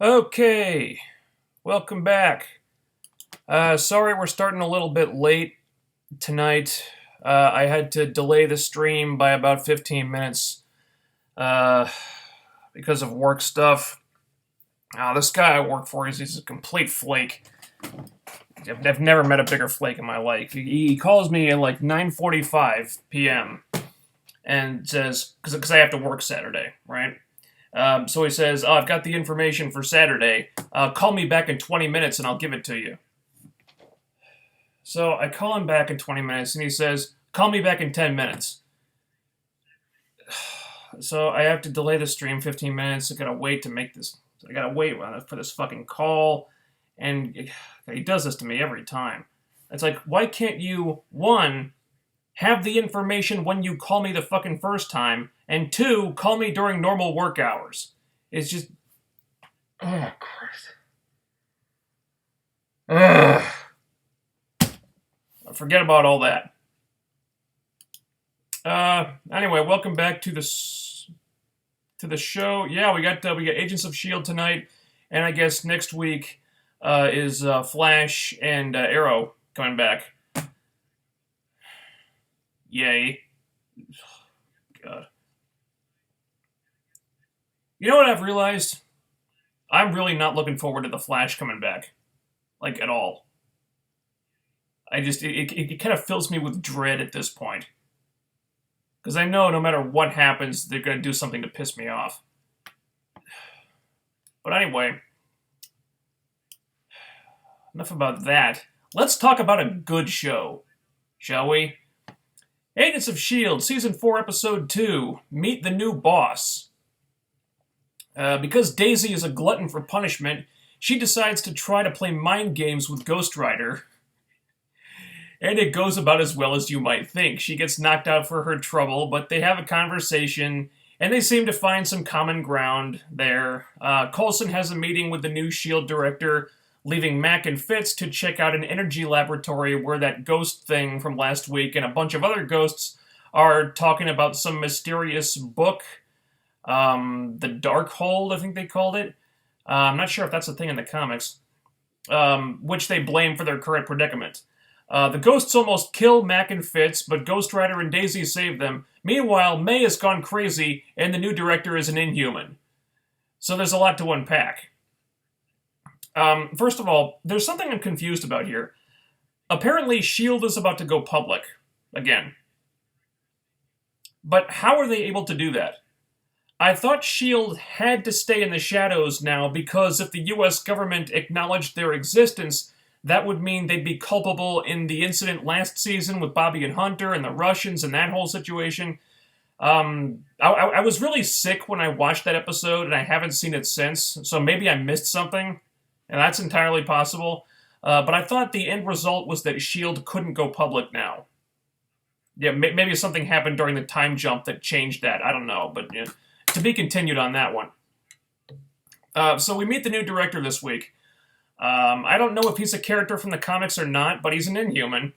Okay, welcome back. Sorry we're starting a little bit late tonight. I had to delay the stream by about 15 minutes uh, because of work stuff. This guy I work for, he's a complete flake. I've never met a bigger flake in my life. He calls me at like 9:45 p.m. and says, because I have to work Saturday, right? So he says, "Oh, I've got the information for Saturday. Call me back in 20 minutes and I'll give it to you." So I call him back in 20 minutes and he says, "Call me back in 10 minutes." So I have to delay the stream 15 minutes. I gotta wait to make this. I gotta wait for this fucking call. And he does this to me every time. It's like, why can't you, one, have the information when you call me the fucking first time, and two, call me during normal work hours? It's just. Oh, Christ. Ugh. Forget about all that. Anyway, welcome back to the show. Yeah, we got Agents of Shield tonight, and I guess next week is Flash and Arrow coming back. Yay! God. You know what I've realized? I'm really not looking forward to the Flash coming back, like at all. It kind of fills me with dread at this point. Because I know no matter what happens, they're going to do something to piss me off. But anyway, enough about that. Let's talk about a good show, shall we? Agents of S.H.I.E.L.D., Season 4, Episode 2, Meet the New Boss. Because Daisy is a glutton for punishment, she decides to try to play mind games with Ghost Rider. And it goes about as well as you might think. She gets knocked out for her trouble, but they have a conversation, and they seem to find some common ground there. Coulson has a meeting with the new S.H.I.E.L.D. director, leaving Mac and Fitz to check out an energy laboratory where that ghost thing from last week and a bunch of other ghosts are talking about some mysterious book. The Darkhold, I think they called it. I'm not sure if that's a thing in the comics. Which they blame for their current predicament. The ghosts almost kill Mac and Fitz, but Ghost Rider and Daisy save them. Meanwhile, May has gone crazy, and the new director is an Inhuman. So there's a lot to unpack. First of all, there's something I'm confused about here. Apparently, S.H.I.E.L.D. is about to go public. Again. But how are they able to do that? I thought S.H.I.E.L.D. had to stay in the shadows now because if the US government acknowledged their existence, that would mean they'd be culpable in the incident last season with Bobby and Hunter and the Russians and that whole situation. I was really sick when I watched that episode, and I haven't seen it since, so maybe I missed something, and that's entirely possible. But I thought the end result was that S.H.I.E.L.D. couldn't go public now. Yeah, maybe something happened during the time jump that changed that. I don't know, but to be continued on that one. So we meet the new director this week. I don't know if he's a character from the comics or not, but he's an Inhuman.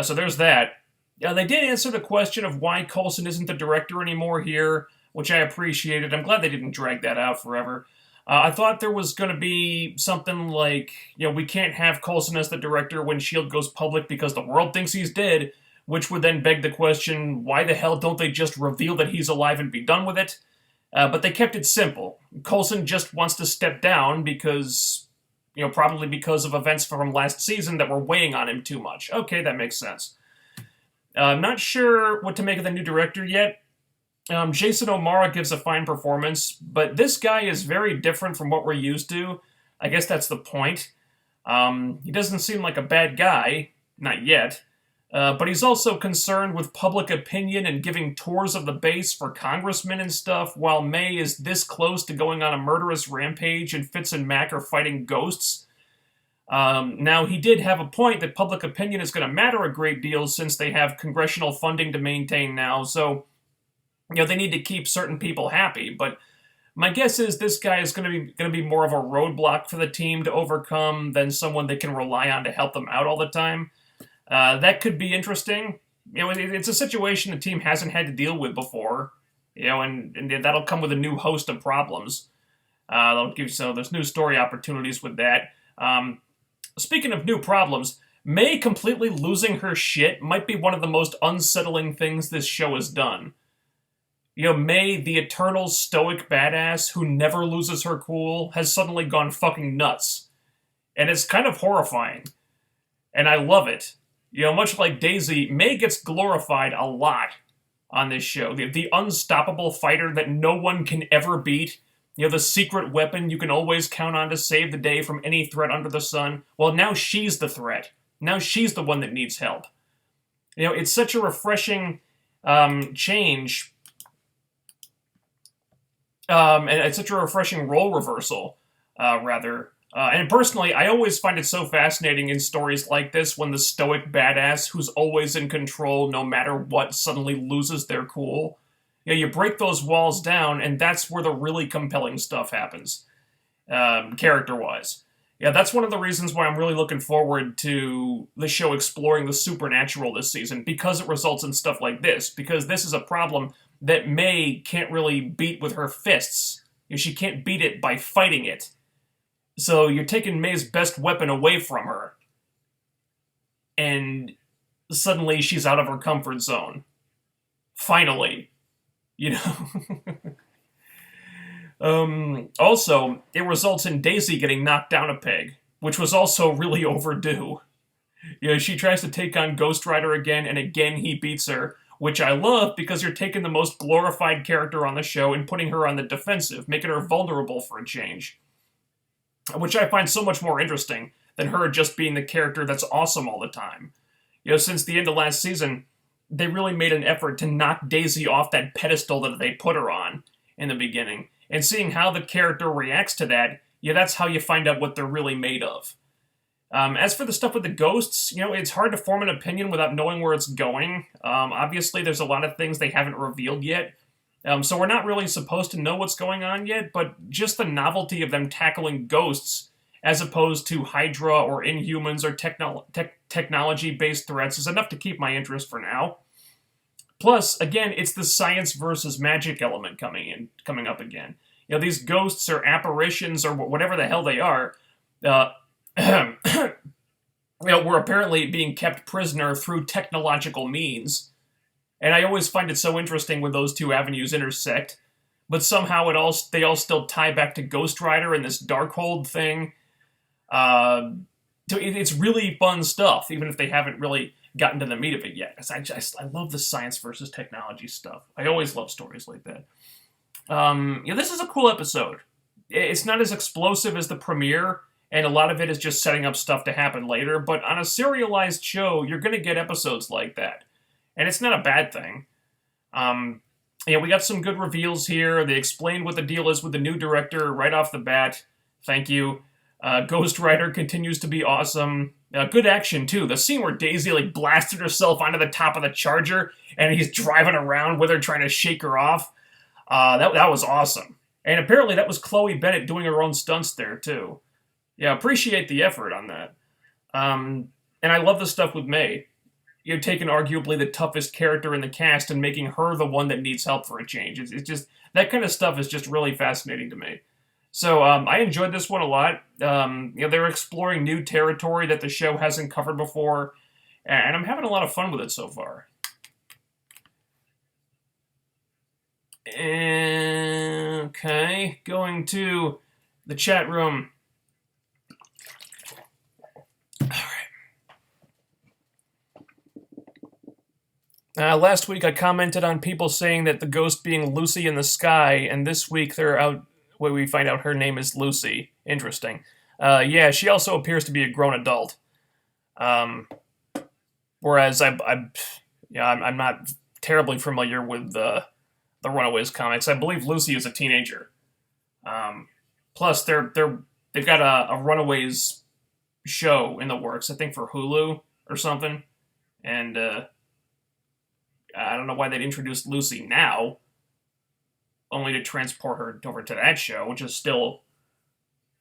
So there's that. They did answer the question of why Coulson isn't the director anymore here, which I appreciated. I'm glad they didn't drag that out forever. I thought there was going to be something like, we can't have Coulson as the director when S.H.I.E.L.D. goes public because the world thinks he's dead, which would then beg the question, why the hell don't they just reveal that he's alive and be done with it? But they kept it simple. Coulson just wants to step down because, probably because of events from last season that were weighing on him too much. Okay, that makes sense. I'm not sure what to make of the new director yet. Jason O'Mara gives a fine performance, but this guy is very different from what we're used to. I guess that's the point. He doesn't seem like a bad guy, not yet. But he's also concerned with public opinion and giving tours of the base for congressmen and stuff, while May is this close to going on a murderous rampage and Fitz and Mac are fighting ghosts. Now, he did have a point that public opinion is going to matter a great deal since they have congressional funding to maintain now, so, they need to keep certain people happy, but my guess is this guy is going to be more of a roadblock for the team to overcome than someone they can rely on to help them out all the time. That could be interesting. It's a situation the team hasn't had to deal with before, and that'll come with a new host of problems. They'll give so there's new story opportunities with that. Speaking of new problems, May completely losing her shit might be one of the most unsettling things this show has done. You know, May, the eternal stoic badass who never loses her cool, has suddenly gone fucking nuts. And it's kind of horrifying. And I love it. You know, much like Daisy, May gets glorified a lot on this show. The unstoppable fighter that no one can ever beat. You know, the secret weapon you can always count on to save the day from any threat under the sun. Well, now she's the threat. Now she's the one that needs help. You know, it's such a refreshing change. And it's such a refreshing role reversal, rather. And personally, I always find it so fascinating in stories like this when the stoic badass who's always in control no matter what suddenly loses their cool. You know, you break those walls down, and that's where the really compelling stuff happens, character-wise. Yeah, that's one of the reasons why I'm really looking forward to the show exploring the supernatural this season, because it results in stuff like this, because this is a problem that May can't really beat with her fists. You know, she can't beat it by fighting it. So you're taking May's best weapon away from her, and suddenly she's out of her comfort zone. Finally. You know? Also, it results in Daisy getting knocked down a peg, which was also really overdue. You know, she tries to take on Ghost Rider again, and again he beats her, which I love because you're taking the most glorified character on the show and putting her on the defensive, making her vulnerable for a change. Which I find so much more interesting than her just being the character that's awesome all the time. You know, since the end of last season, they really made an effort to knock Daisy off that pedestal that they put her on in the beginning. And seeing how the character reacts to that, yeah, that's how you find out what they're really made of. As for the stuff with the ghosts, you know, it's hard to form an opinion without knowing where it's going. Obviously, there's a lot of things they haven't revealed yet. So we're not really supposed to know what's going on yet, but just the novelty of them tackling ghosts as opposed to Hydra or Inhumans or technology-based threats is enough to keep my interest for now. Plus, again, it's the science versus magic element coming up again. You know, these ghosts or apparitions or whatever the hell they are, you know, were apparently being kept prisoner through technological means. And I always find it so interesting when those two avenues intersect. But somehow they all still tie back to Ghost Rider and this Darkhold thing. So it's really fun stuff, even if they haven't really gotten to the meat of it yet. I love the science versus technology stuff. I always love stories like that. Yeah, this is a cool episode. It's not as explosive as the premiere, and a lot of it is just setting up stuff to happen later. But on a serialized show, you're going to get episodes like that. And it's not a bad thing. Yeah, we got some good reveals here. They explained what the deal is with the new director right off the bat. Thank you. Ghost Rider continues to be awesome. Good action, too. The scene where Daisy, blasted herself onto the top of the Charger, and he's driving around with her trying to shake her off. That was awesome. And apparently that was Chloe Bennett doing her own stunts there, too. Yeah, appreciate the effort on that. And I love the stuff with May. You're taking arguably the toughest character in the cast and making her the one that needs help for a change. It's just, that kind of stuff is just really fascinating to me. So I enjoyed this one a lot. You know, they're exploring new territory that the show hasn't covered before, and I'm having a lot of fun with it so far. Okay, going to the chat room. Last week I commented on people saying that the ghost being Lucy in the sky, and this week they're out where we find out her name is Lucy. Interesting. Yeah, she also appears to be a grown adult. Whereas I'm not terribly familiar with the Runaways comics. I believe Lucy is a teenager. Plus, they've got a Runaways show in the works, I think for Hulu or something, and I don't know why they'd introduced Lucy now, only to transport her over to that show, which is still,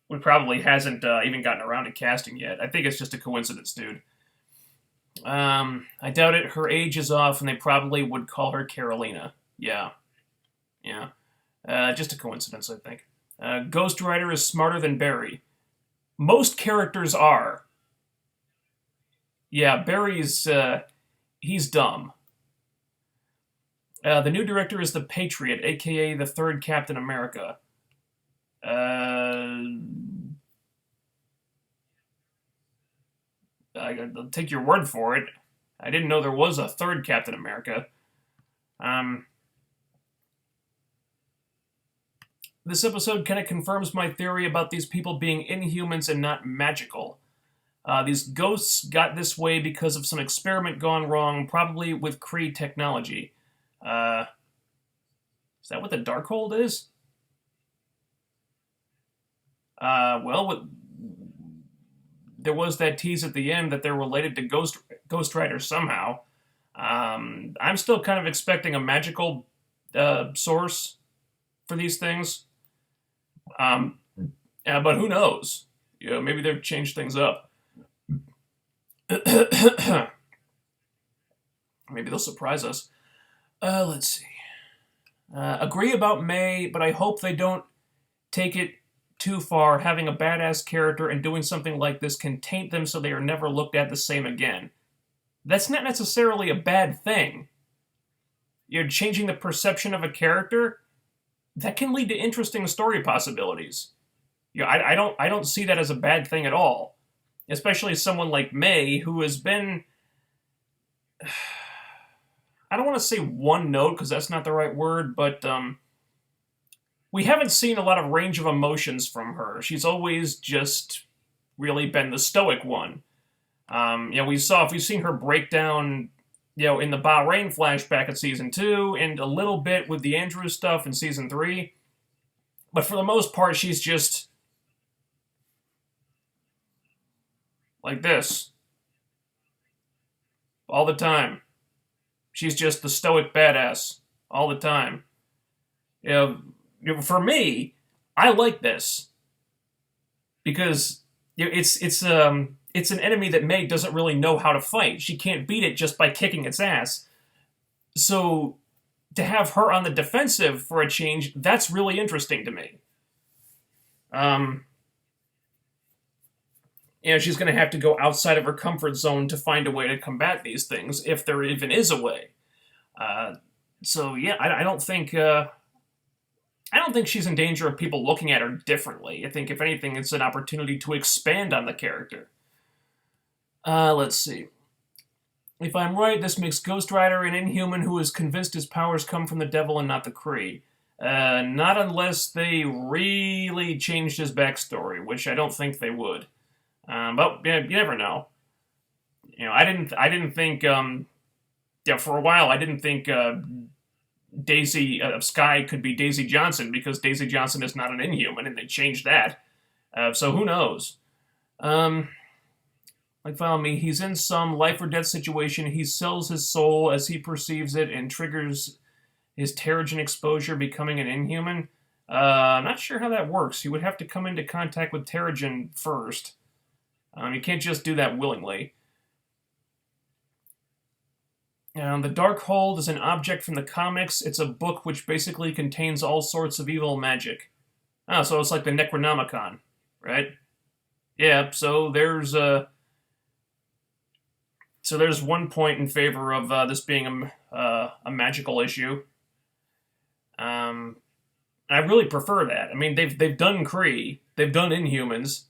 we probably hasn't even gotten around to casting yet. I think it's just a coincidence, dude. I doubt it. Her age is off, and they probably would call her Carolina. Yeah. Just a coincidence, I think. Ghost Rider is smarter than Barry. Most characters are. Yeah, Barry's, he's dumb. The new director is the Patriot, aka the third Captain America. I'll take your word for it. I didn't know there was a third Captain America. This episode kind of confirms my theory about these people being inhumans and not magical. These ghosts got this way because of some experiment gone wrong, probably with Kree technology. Is that what the Darkhold is? Well, there was that tease at the end that they're related to Ghost Rider somehow. I'm still kind of expecting a magical source for these things. But who knows? Maybe they've changed things up. Maybe they'll surprise us. Let's see. Agree about May, but I hope they don't take it too far. Having a badass character and doing something like this can taint them so they are never looked at the same again. That's not necessarily a bad thing. You're changing the perception of a character. That can lead to interesting story possibilities. I don't see that as a bad thing at all. Especially someone like May, who has been... I don't want to say one note, because that's not the right word, but we haven't seen a lot of range of emotions from her. She's always just really been the stoic one. We've seen her break down, in the Bahrain flashback at Season 2, and a little bit with the Andrews stuff in Season 3. But for the most part, she's just... like this. All the time. She's just the stoic badass. All the time. For me, I like this. Because it's an enemy that May doesn't really know how to fight. She can't beat it just by kicking its ass. So, to have her on the defensive for a change, that's really interesting to me. She's going to have to go outside of her comfort zone to find a way to combat these things, if there even is a way. I don't think she's in danger of people looking at her differently. I think, if anything, it's an opportunity to expand on the character. Let's see. If I'm right, this makes Ghost Rider an Inhuman who is convinced his powers come from the devil and not the Kree. Not unless they really changed his backstory, which I don't think they would. But you never know. I didn't think. For a while, I didn't think Daisy Skye could be Daisy Johnson, because Daisy Johnson is not an Inhuman, and they changed that. So who knows? Follow me. He's in some life or death situation. He sells his soul as he perceives it and triggers his Terrigen exposure, becoming an Inhuman. I'm not sure how that works. He would have to come into contact with Terrigen first. You can't just do that willingly. The Darkhold is an object from the comics. It's a book which basically contains all sorts of evil magic. So it's like the Necronomicon, right? Yeah, so there's one point in favor of this being a magical issue. I really prefer that. I mean, they've done Kree, they've done Inhumans.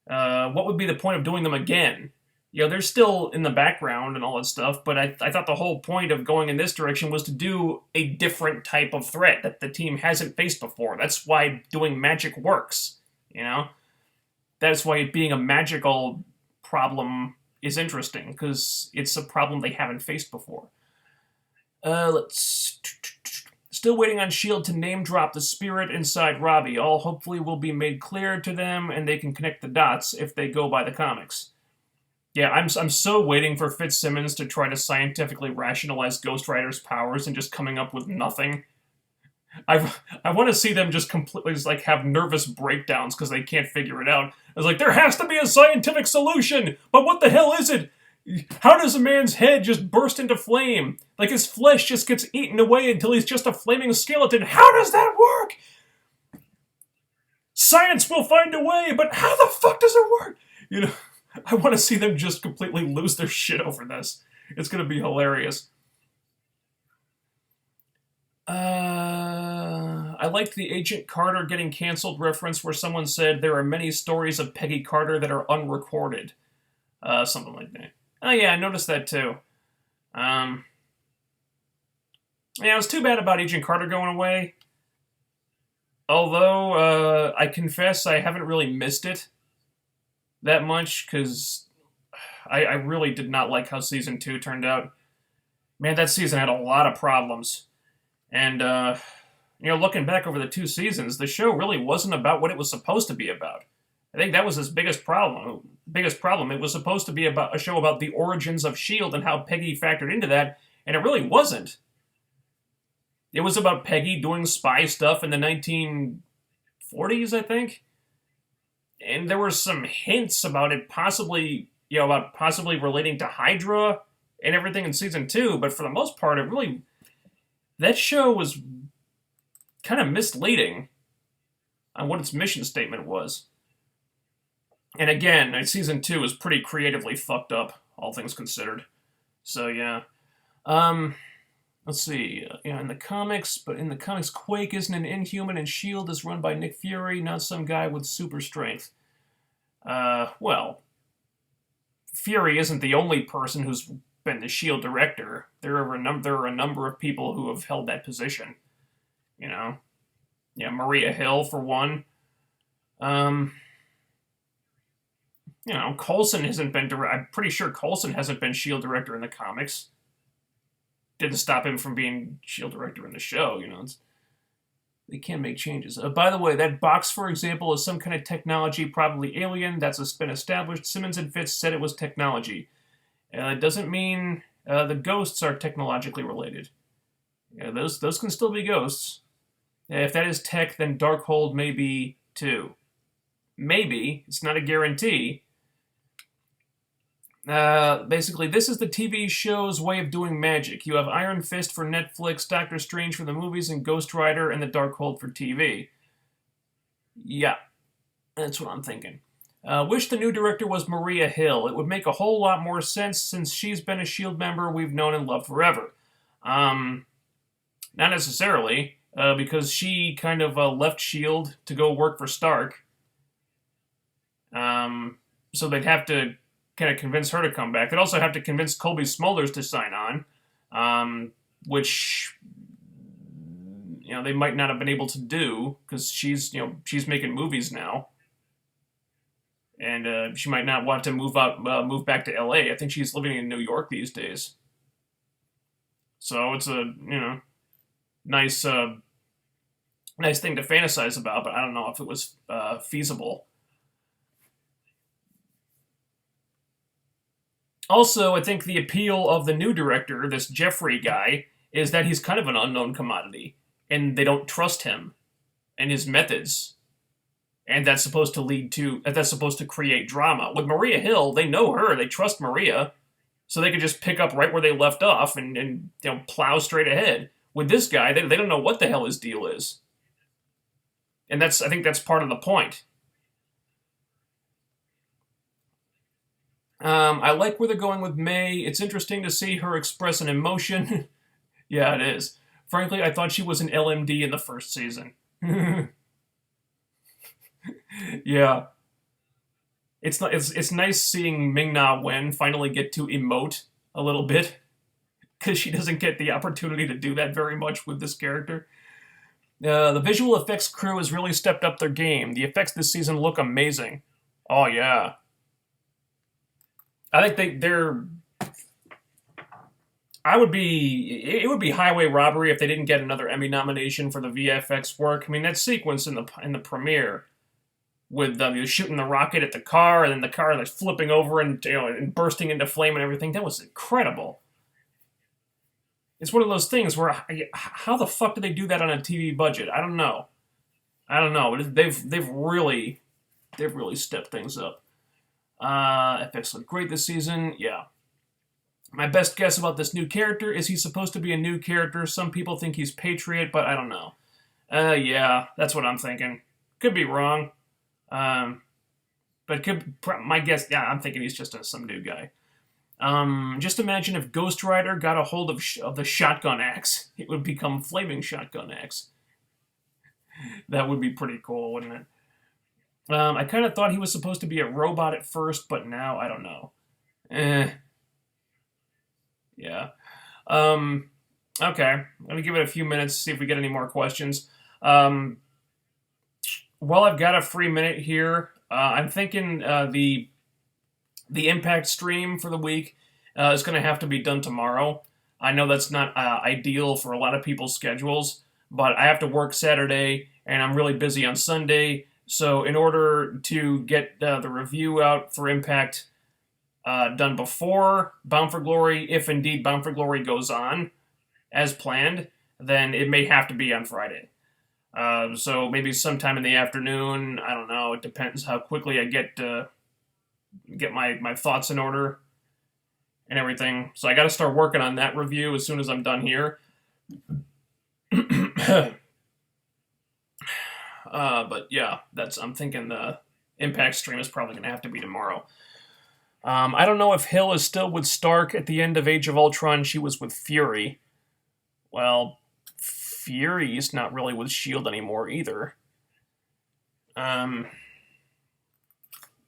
What would be the point of doing them again? They're still in the background and all that stuff, but I thought the whole point of going in this direction was to do a different type of threat that the team hasn't faced before. That's why doing magic works, That's why it being a magical problem is interesting, because it's a problem they haven't faced before. Still waiting on S.H.I.E.L.D. to name-drop the spirit inside Robbie. All hopefully will be made clear to them, and they can connect the dots if they go by the comics. Yeah, I'm so waiting for Fitzsimmons to try to scientifically rationalize Ghost Rider's powers and just coming up with nothing. I want to see them just completely have nervous breakdowns because they can't figure it out. It's there has to be a scientific solution, but what the hell is it? How does a man's head just burst into flame? His flesh just gets eaten away until he's just a flaming skeleton. How does that work? science will find a way, but how the fuck does it work? You know, I want to see them just completely lose their shit over this. It's gonna be hilarious. I liked the Agent Carter getting canceled reference where someone said there are many stories of Peggy Carter that are unrecorded. Something like that. Oh yeah, I noticed that too. Yeah, it was too bad about Agent Carter going away. Although, I confess I haven't really missed it that much, because I really did not like how Season 2 turned out. Man, that season had a lot of problems. And, looking back over the 2 seasons, the show really wasn't about what it was supposed to be about. I think that was his biggest problem. It was supposed to be about a show about the origins of S.H.I.E.L.D. and how Peggy factored into that, and it really wasn't. It was about Peggy doing spy stuff in the 1940s, I think. And there were some hints about it possibly relating to Hydra and everything in season 2, but for the most part, that show was kind of misleading on what its mission statement was. And again, season 2 is pretty creatively fucked up, all things considered. So yeah. Let's see. In the comics, Quake isn't an Inhuman, and S.H.I.E.L.D. is run by Nick Fury, not some guy with super strength. Well, Fury isn't the only person who's been the S.H.I.E.L.D. director. There are a number of people who have held that position. Maria Hill for one. Coulson hasn't been I'm pretty sure Coulson hasn't been S.H.I.E.L.D. director in the comics. Didn't stop him from being S.H.I.E.L.D. director in the show, they can't make changes. By the way, that box, for example, is some kind of technology, probably alien, that's been established. Simmons and Fitz said it was technology. It doesn't mean the ghosts are technologically related. Those can still be ghosts. If that is tech, then Darkhold may be too. Maybe. It's not a guarantee. Basically, this is the TV show's way of doing magic. You have Iron Fist for Netflix, Doctor Strange for the movies, and Ghost Rider and the Darkhold for TV. Yeah, that's what I'm thinking. Wish the new director was Maria Hill. It would make a whole lot more sense since she's been a S.H.I.E.L.D. member we've known and loved forever. Not necessarily, because she kind of left S.H.I.E.L.D. to go work for Stark. So they'd have to kind of convince her to come back. They'd also have to convince Colby Smulders to sign on, which they might not have been able to do because she's making movies now, and she might not want to move back to L.A. I think she's living in New York these days. So it's a nice thing to fantasize about, but I don't know if it was feasible. Also, I think the appeal of the new director, this Jeffrey guy, is that he's kind of an unknown commodity, and they don't trust him and his methods, and that's supposed to create drama. With Maria Hill, they know her, they trust Maria, so they can just pick up right where they left off and plow straight ahead. With this guy, they don't know what the hell his deal is, and I think that's part of the point. I like where they're going with May. It's interesting to see her express an emotion. Yeah, it is. Frankly, I thought she was an LMD in the first season. Yeah. It's nice seeing Ming-Na Wen finally get to emote a little bit, because she doesn't get the opportunity to do that very much with this character. The visual effects crew has really stepped up their game. The effects this season look amazing. Oh, yeah. I think it would be highway robbery if they didn't get another Emmy nomination for the VFX work. I mean, that sequence in the premiere with shooting the rocket at the car and then the car like flipping over and bursting into flame and everything, that was incredible. It's one of those things where how the fuck did they do that on a TV budget? I don't know. They've really stepped things up. FX looked great this season. Yeah. My best guess about this new character is he's supposed to be a new character. Some people think he's Patriot, but I don't know. Yeah, that's what I'm thinking. Could be wrong. Um, but my guess, yeah, I'm thinking he's just some new guy. Just imagine if Ghost Rider got a hold of the shotgun axe. It would become Flaming Shotgun Axe. That would be pretty cool, wouldn't it? I kind of thought he was supposed to be a robot at first, but now I don't know. Eh, yeah. Um, okay, I'm gonna give it a few minutes to see if we get any more questions. Um, while I've got a free minute here, I'm thinking the impact stream for the week is going to have to be done tomorrow. I know that's not ideal for a lot of people's schedules, but I have to work Saturday and I'm really busy on Sunday. So, in order to get the review out for Impact done before Bound for Glory, if indeed Bound for Glory goes on as planned, then it may have to be on Friday. So maybe sometime in the afternoon. I don't know. It depends how quickly I get my thoughts in order and everything. So I got to start working on that review as soon as I'm done here. But yeah, I'm thinking the Impact stream is probably going to have to be tomorrow. I don't know if Hill is still with Stark at the end of Age of Ultron. She was with Fury. Well, Fury's not really with S.H.I.E.L.D. anymore either.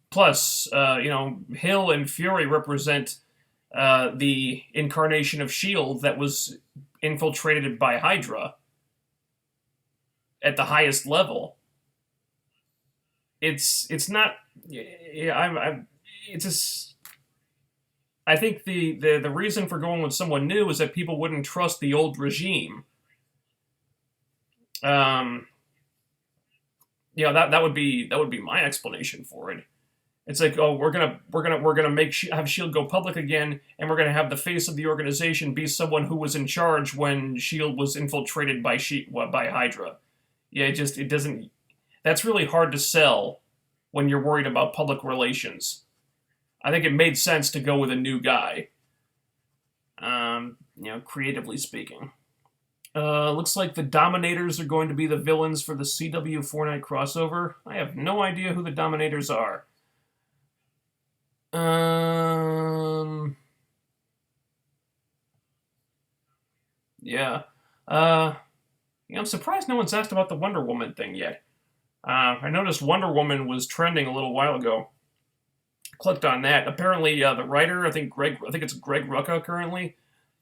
Plus, Hill and Fury represent the incarnation of S.H.I.E.L.D. that was infiltrated by Hydra at the highest level. It's not. Yeah, it's just. I think the reason for going with someone new is that people wouldn't trust the old regime. Yeah, that would be my explanation for it. It's like, oh, we're gonna have Shield go public again, and we're gonna have the face of the organization be someone who was in charge when Shield was infiltrated by by Hydra. Yeah, it doesn't. That's really hard to sell when you're worried about public relations. I think it made sense to go with a new guy. Creatively speaking. Looks like the Dominators are going to be the villains for the CW Fortnite crossover. I have no idea who the Dominators are. Yeah. I'm surprised no one's asked about the Wonder Woman thing yet. I noticed Wonder Woman was trending a little while ago. Clicked on that. Apparently, the writer, I think it's Greg Rucka currently.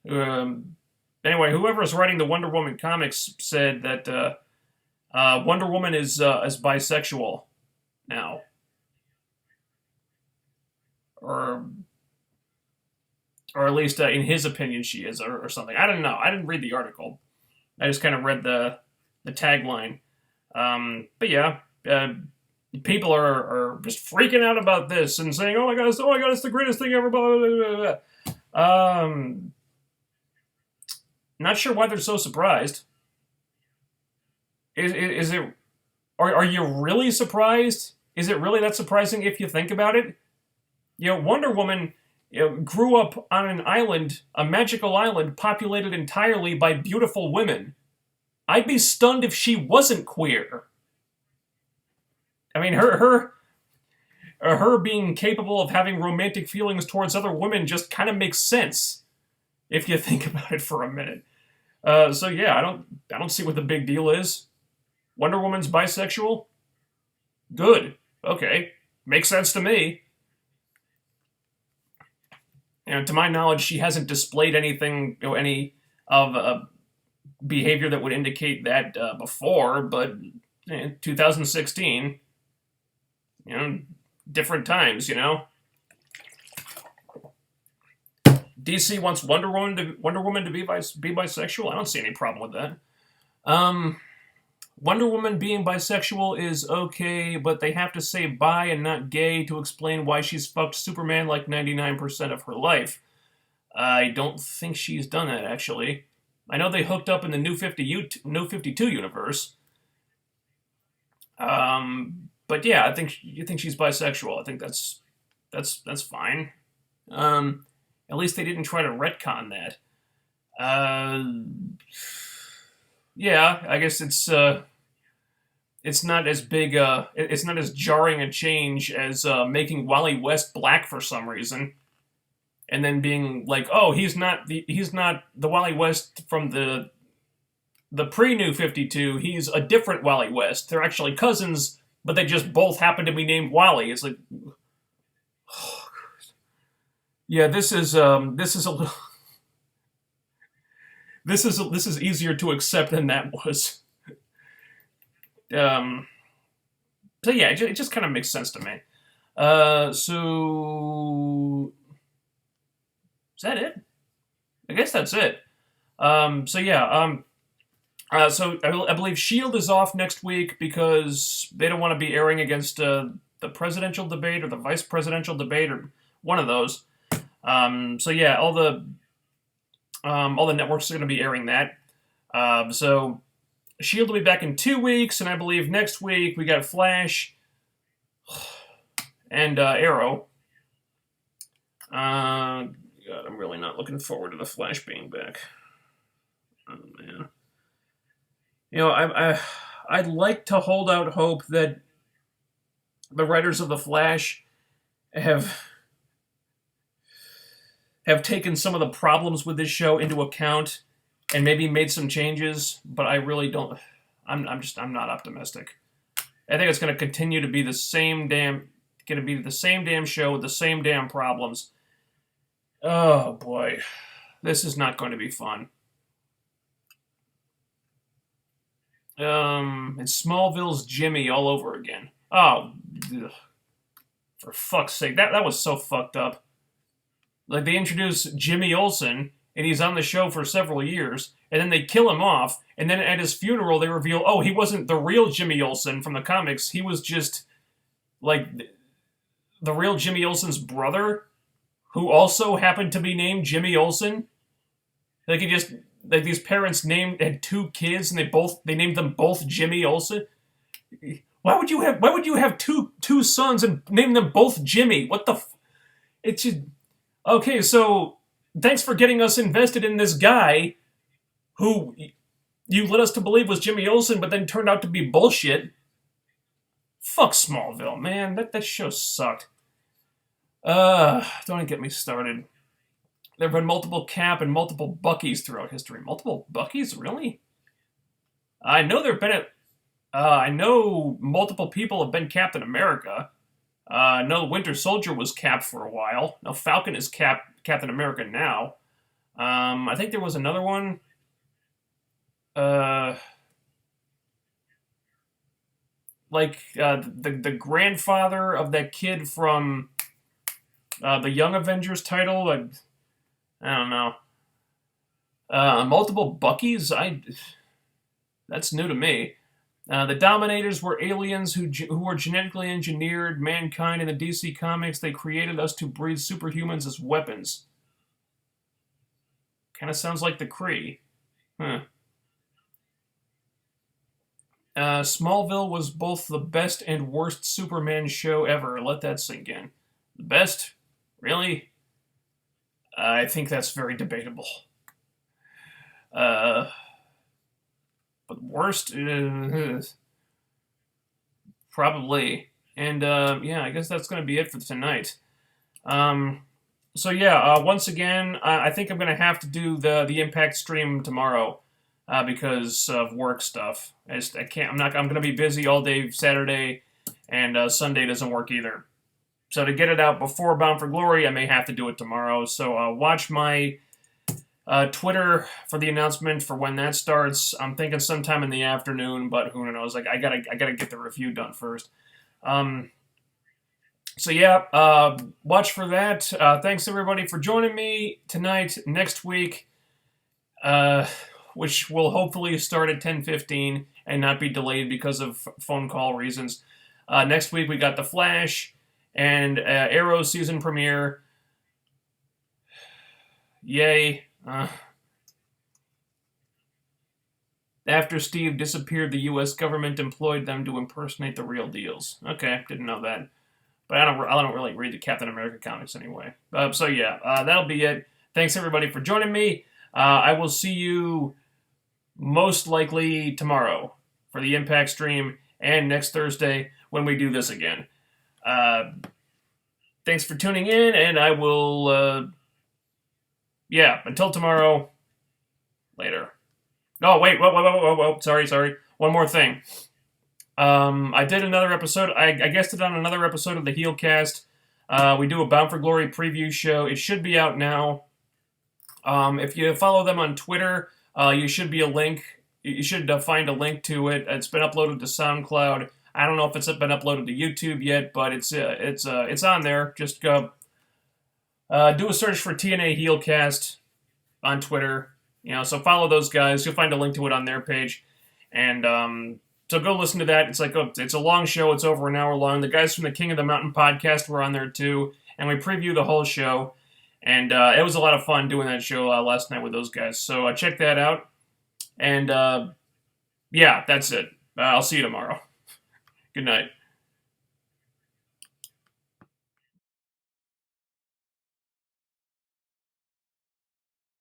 Anyway, whoever's writing the Wonder Woman comics said that Wonder Woman is bisexual now, or at least in his opinion she is, or something. I don't know. I didn't read the article. I just kind of read the tagline. But yeah, people are just freaking out about this and saying, "Oh my god, it's the greatest thing ever." Blah, blah, blah, blah. Not sure why they're so surprised. Is it? Are you really surprised? Is it really that surprising if you think about it? Wonder Woman grew up on an island, a magical island populated entirely by beautiful women. I'd be stunned if she wasn't queer. I mean, her being capable of having romantic feelings towards other women just kind of makes sense if you think about it for a minute. So yeah, I don't see what the big deal is. Wonder Woman's bisexual? Good. Okay. Makes sense to me. To my knowledge, she hasn't displayed anything, any of behavior that would indicate that before, but 2016, different times, DC wants Wonder Woman to be bisexual. I don't see any problem with that. Wonder Woman being bisexual is okay, but they have to say bi and not gay to explain why she's fucked Superman like 99% of her life. I don't think she's done that, actually. I know they hooked up in the New 52 universe. But yeah, I think you think she's bisexual. I think that's fine. At least they didn't try to retcon that. Yeah, I guess it's not as big it's not as jarring a change as making Wally West black for some reason, and then being like, oh, he's not the Wally West from the pre-New 52. He's a different Wally West. They're actually cousins, but they just both happen to be named Wally. It's like, yeah, this is a little this is easier to accept than that was. Um, so yeah, it just kind of makes sense to me. So is that it? I guess that's it. So yeah, so I believe Shield is off next week because they don't want to be airing against the presidential debate or the vice presidential debate or one of those. So yeah, all the networks are going to be airing that. So Shield will be back in 2 weeks, and I believe next week we got Flash and Arrow. God, I'm really not looking forward to the Flash being back. Oh man, you know I'd like to hold out hope that the writers of the Flash have taken some of the problems with this show into account and maybe made some changes, but I really don't. I'm not optimistic. I think it's going to continue to be the same damn show with the same damn problems. Oh boy, this is not going to be fun. It's Smallville's Jimmy all over again. Oh, ugh. For fuck's sake, that was so fucked up. Like, they introduce Jimmy Olsen, and he's on the show for several years, and then they kill him off, and then at his funeral they reveal, oh, he wasn't the real Jimmy Olsen from the comics, he was just, like, the real Jimmy Olsen's brother, who also happened to be named Jimmy Olsen. Like, these parents had 2 kids, and they named them both Jimmy Olsen. Why would you have two sons and name them both Jimmy? What the it's just... Okay, so thanks for getting us invested in this guy who you led us to believe was Jimmy Olsen, but then turned out to be bullshit. Fuck Smallville, man. That show sucked. Don't get me started. There have been multiple Cap and multiple Buckies throughout history. Multiple Buckies? Really? I know there've been I know multiple people have been Captain America. No, Winter Soldier was Cap for a while. No, Falcon is Captain America now. I think there was another one. The grandfather of that kid from the Young Avengers title. I don't know. Multiple Buckies. That's new to me. The Dominators were aliens who were genetically engineered mankind in the DC Comics. They created us to breed superhumans as weapons. Kind of sounds like the Kree. Huh. Smallville was both the best and worst Superman show ever. Let that sink in. The best? Really? I think that's very debatable. But worst? Probably. And, yeah, I guess that's going to be it for tonight. So, yeah, once again, I think I'm going to have to do the Impact stream tomorrow because of work stuff. I can't, I'm going to be busy all day Saturday, and Sunday doesn't work either. So to get it out before Bound for Glory, I may have to do it tomorrow. So watch my Twitter for the announcement for when that starts. I'm thinking sometime in the afternoon, but who knows? Like I gotta get the review done first. So yeah, watch for that. Thanks everybody for joining me tonight. Next week, which will hopefully start at 10:15 and not be delayed because of phone call reasons. Next week we got The Flash and Arrow season premiere. Yay. After Steve disappeared, the U.S. government employed them to impersonate the real deals. Okay, didn't know that. But I don't really read the Captain America comics anyway. So yeah, that'll be it. Thanks everybody for joining me. I will see you most likely tomorrow for the Impact stream. and next Thursday when we do this again. Thanks for tuning in, and I will, until tomorrow, later. Oh, wait, whoa, sorry. One more thing. I did another episode, I guested on another episode of the Heelcast. We do a Bound for Glory preview show. It should be out now. If you follow them on Twitter, you should find a link to it. It's been uploaded to SoundCloud. I don't know if it's been uploaded to YouTube yet, but it's on there. Just go do a search for TNA Heelcast on Twitter. So follow those guys. You'll find a link to it on their page, and so go listen to that. It's a long show. It's over an hour long. The guys from the King of the Mountain podcast were on there too, and we preview the whole show. And it was a lot of fun doing that show last night with those guys. So check that out. And that's it. I'll see you tomorrow. Good night.